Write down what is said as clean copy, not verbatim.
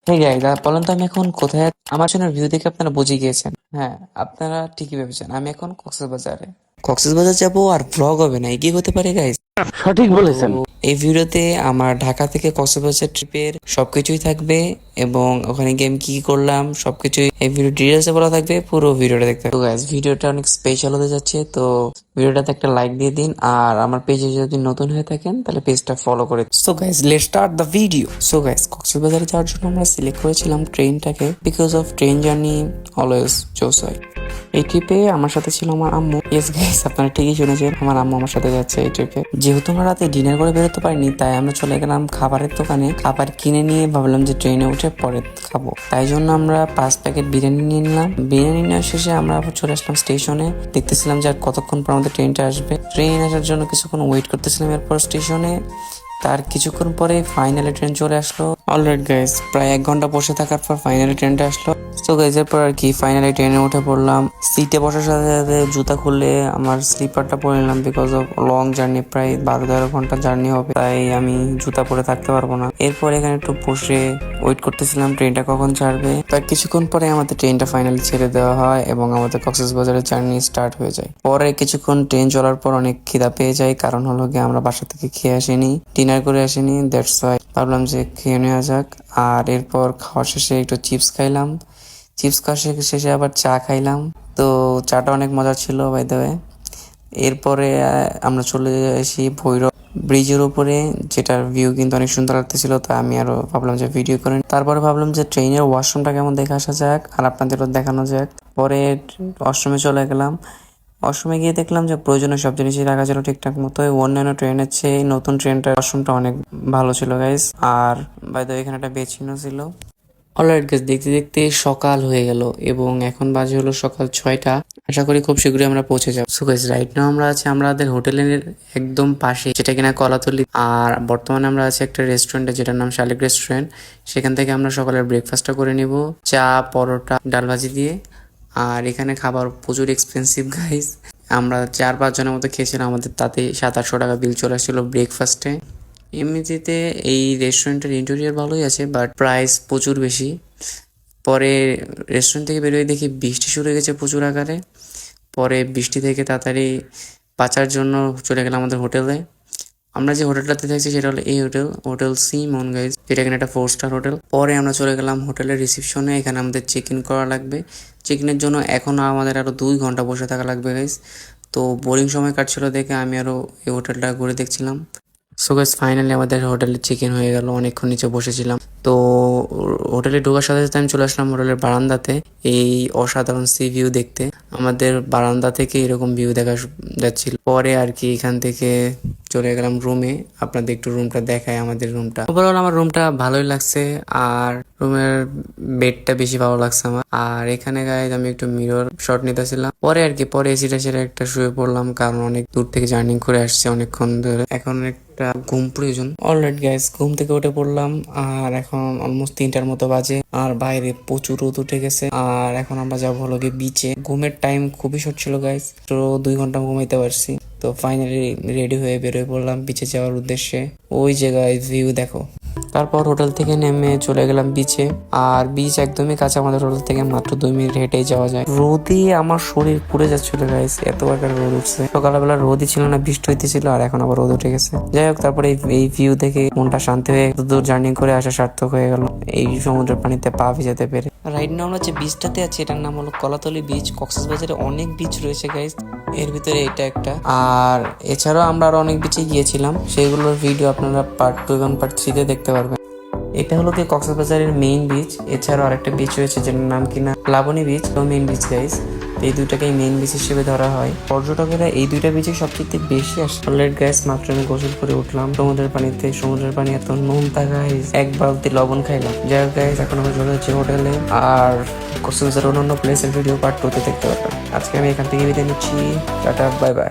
হ্যাঁ গাইস, বলেন তো আমি এখন কোথায় আমার জন্য ভিউ দেখে আপনারা বুঝে গিয়েছেন। হ্যাঁ, আপনারা ঠিকই ভেবেছেন আমি এখন কক্সবাজারে কক্সবাজার যাব আর ভ্লগ হবে না, কি হতে পারে গাইস? সঠিক তো বলেছেন। এই ভিডিওতে আমার ঢাকা থেকে কক্সবাজার ট্রিপের সবকিছুই থাকবে এবং ওখানে গিয়ে আমি কি কি করলাম সবকিছুই এই ভিডিও ডিটেলসে বলা থাকবে। পুরো ভিডিওটা দেখতে হবে। তো গাইস, ভিডিওটা অনেক স্পেশাল হতে যাচ্ছে, তো ভিডিওটাতে একটা লাইক দিয়ে দিন আর আমার পেজে যদি নতুন হয়ে থাকেন তাহলে পেজটা ফলো করে। So guys, let's start the video. So guys, কক্সবাজারে যাওয়ার জন্য আমরা সিলেক্ট করেছিলাম ট্রেনটাকে, because of train journey always choose হয়। এই ট্রিপে আমার সাথে ছিল আমার আম্মু। ইয়েস গাইস, আপনারা ঠিকই শুনেছেন, আমার আম্মু আমার সাথে যাচ্ছে এই ট্রিপে। যেহেতু আমরা রাতে ডিনার করে বেরোতে পারিনি, তাই আমরা চলে গেলাম খাবারের দোকানে। খাবার কিনে নিয়ে ভাবলাম যে ট্রেনে উঠে পরে খাবো, তাই জন্য আমরা 5 প্যাকেট বিরিয়ানি নিয়ে নিলাম। বিরিয়ানি নেওয়ার শেষে আমরা আবার চলে আসলাম স্টেশনে। দেখতেছিলাম যে আর কতক্ষণ পর আমাদের ট্রেনটা আসবে। ট্রেন আসার জন্য কিছুক্ষণ ওয়েট করতেছিলাম। এরপর স্টেশনে তার কিছুক্ষণ পরে ফাইনালি ট্রেন চলে আসলো। অলরাইট গাইস, প্রায় 1 ঘন্টা বসে থাকার পর ফাইনালি ট্রেনটা আসলো। তো গাইস, এরপর আর কি ফাইনালি ট্রেনে উঠে পড়লাম। সিটে বসার সাথে সাথে জুতা খুলে আমার স্লিপারটা পরে নিলাম, বিকজ অফ লং জার্নি, প্রায় 12-13 ঘন্টা জার্নি হবে, তাই আমি জুতা পরে থাকতে পারবো না। এরপর এখানে একটু বসে ওয়েট করতেছিলাম ট্রেনটা কখন ছাড়বে। তার কিছুক্ষণ পরে আমাদের ট্রেনটা ফাইনালি ছেড়ে দেওয়া হয় এবং আমাদের কক্সবাজারের জার্নি স্টার্ট হয়ে যায়। পরে কিছুক্ষণ ট্রেন চলার পর অনেক খিদা পেয়ে যায়, কারণ হলো গিয়ে আমরা বাসা থেকে খেয়ে আসিনি, ডিনার করে আসিনি। দ্যাটস ওয়াই ভাবলাম যে খেয়ে নেওয়া যাক। আর এরপর খাওয়ার শেষে একটু চিপস খাইলাম। চিপস খাওয়ার শেষে আবার চা খাইলাম। তো চাটা অনেক মজা ছিল বাই দ্য ওয়ে। এরপরে আমরা চলে আসি ভৈরব ব্রিজের উপরে, যেটার ভিউ কিন্তু অনেক সুন্দর লাগতেছিল, তো আমি আরো ভাবলাম যে ভিডিও করেন। তারপরে ভাবলাম যে ট্রেনের ওয়াশরুমটা কেমন দেখে আসা যাক আর আপনাদেরও দেখানো যাক। পরে ওয়াশরুমে চলে গেলাম। ওয়াশরুমে গিয়ে দেখলাম যে প্রয়োজনীয় সব জিনিসই রাখা ছিল ঠিকঠাক মতো। অন্যান্য ট্রেনের চেয়ে নতুন ট্রেনটার ওয়াশরুমটা অনেক ভালো ছিল গাইস। আর বাই দ্য ওয়ে এখানে একটা বেসিনও ছিল। অলরাইট গাইস, দেখতে দেখতে সকাল হয়ে গেল এবং এখন বাজে হলো সকাল 6টা। আশা করি খুব শীঘ্রই আমরা পৌঁছে যাবো। সো গাইস, রাইট নাও আমরা আছি আমাদের হোটেলের একদম পাশে, যেটা কিনা কলাতলি। আর বর্তমানে আমরা আছি একটা রেস্টুরেন্টে, যেটার নাম শালিক রেস্টুরেন্ট। সেখান থেকে আমরা সকালের ব্রেকফাস্টটা করে নিব, চা, পরোটা, ডাল ভাজি দিয়ে। আর এখানে খাবার প্রচুর এক্সপেন্সিভ গাইস। আমরা 4-5 জনের মতো খেয়েছিলাম, আমাদের তাতে 700-800 টাকা বিল চলে আসছিল ব্রেকফাস্টে। এমনিতে এই রেস্টুরেন্টের ইন্টেরিয়র ভালোই আছে, বাট প্রাইস প্রচুর বেশি। পরে রেস্টুরেন্ট থেকে বেরোয় দেখি বৃষ্টি শুরু হয়ে গেছে প্রচুর আকারে। পরে বৃষ্টি থেকে তাড়াতাড়ি বাঁচার জন্য চলে গেলাম আমাদের হোটেলে। আমরা যে হোটেলটাতে থাকছি সেটা হলো এই হোটেল, হোটেল সি মন গাইজ, যেটা কিনা একটা 4 স্টার হোটেল। পরে আমরা চলে গেলাম হোটেলের রিসেপশনে। এখানে আমাদের চেক ইন করা লাগবে। চেক ইনের জন্য এখনও আমাদের আরও 2 ঘন্টা বসে থাকা লাগবে গাইজ। তো বোরিং সময় কাটছিল দেখে আমি আরও এই হোটেলটা ঘুরে দেখছিলাম। সো গাইস, ফাইনালি আমাদের হোটেলে চেক ইন হয়ে গেল। অনেকক্ষণ নিচে বসেছিলাম। তো হোটেলে ঢোকার সাথে সাথে আমি চলে আসলাম হোটেলের বারান্দাতে এই অসাধারণ সি ভিউ দেখতে। আমাদের বারান্দা থেকে এরকম ভিউ দেখা যাচ্ছিল। পরে আর কি এখান থেকে চলে গেলাম রুমে। আপনাদের একটু রুমটা দেখায়, আমাদের রুমটা। ওভারঅল আমার রুমটা ভালোই লাগছে, আর রুমের বেডটা বেশি ভালো লাগছে আমার। আর এখানে গাইজ আমি একটু মিরর শট নিতেছিলাম। পরে আর কি পরে এসিটা সেরে একটা শুয়ে পড়লাম, কারণ অনেক দূর থেকে জার্নি করে আসছে অনেকক্ষণ ধরে। এখন একটা ঘুম প্রয়োজন। অলরাইট গাইজ, ঘুম থেকে উঠে পড়লাম। আর এখন অলমোস্ট 3টার মতো বাজে, আর বাইরে প্রচুর রোদ উঠে গেছে। আর এখন আমরা যাবো হলো গিয়ে বিচে। ঘুমের টাইম খুবই শর্ট ছিল গাইজ, তো 2 ঘন্টা ঘুমাইতে পারছি। তো ফাইনালি রেডি হয়ে বেরোয় পড়লাম বিচে যাওয়ার উদ্দেশ্যে। ওই জায়গায় ভিউ দেখো। তারপর হোটেল থেকে নেমে চলে গেলাম বিচে। আর বিচ একদমই কাছে আমাদের হোটেল থেকে, মাত্র 2 মিনিট হেঁটেই যাওয়া যায়। রোদে আমার শরীর পুড়ে যাচ্ছিল গাইস, এত আকার রোদ উঠছে। সকালবেলা রোদই ছিল না, বৃষ্টি হইতেছিল, আর এখন আবার রোদ উঠে গেছে। যাই হোক, তারপরে এই ভিউ দেখে মনটা শান্তি হয়ে দূর জার্নি করে আসা সার্থক হয়ে গেল এই সমুদ্রের পানিতে পা ভিজাতে পেরে। রাইট নাও আমরা যে বিচটাতে আছি এটার নাম হলো কলাতলি বিচ। কক্সবাজারে অনেক বিচ রয়েছে গাইস, এর ভিতরে এটা একটা। আর এছাড়াও আমরা আরো অনেক বিচে গিয়েছিলাম, সেগুলোর ভিডিও আপনারা পার্ট 2 এবং পার্ট 3 দেখতে পারবেন। এটা হলো কি কক্সবাজারের মেইন বিচ। এছাড়াও আরেকটা বিচ রয়েছে যেটার নাম কিনা লাবণী বিচ, তো মেইন বিচ গাইস। এই দুইটাকেই মেইন বিচ হিসেবে ধরা হয়। পর্যটকেরা এই 2টা বিচে সবচেয়ে বেশি আসে। অলরেড গাইস, মাত্র আমি গোসল করে উঠলাম সমুদ্রের পানিতে। সমুদ্রের পানি এত নোনতা গাইস, 1 বালতি লবণ খাইলাম। যাই হোক গাইস, এখন আমরা চলে যাচ্ছি হোটেলে। আর কক্সবাজারের অন্যান্য প্লেসের ভিডিও পার্ট 2 দেখতে পারবেন। আজকে আমি এখান থেকে বিদায় নিচ্ছি। Tata, bye bye.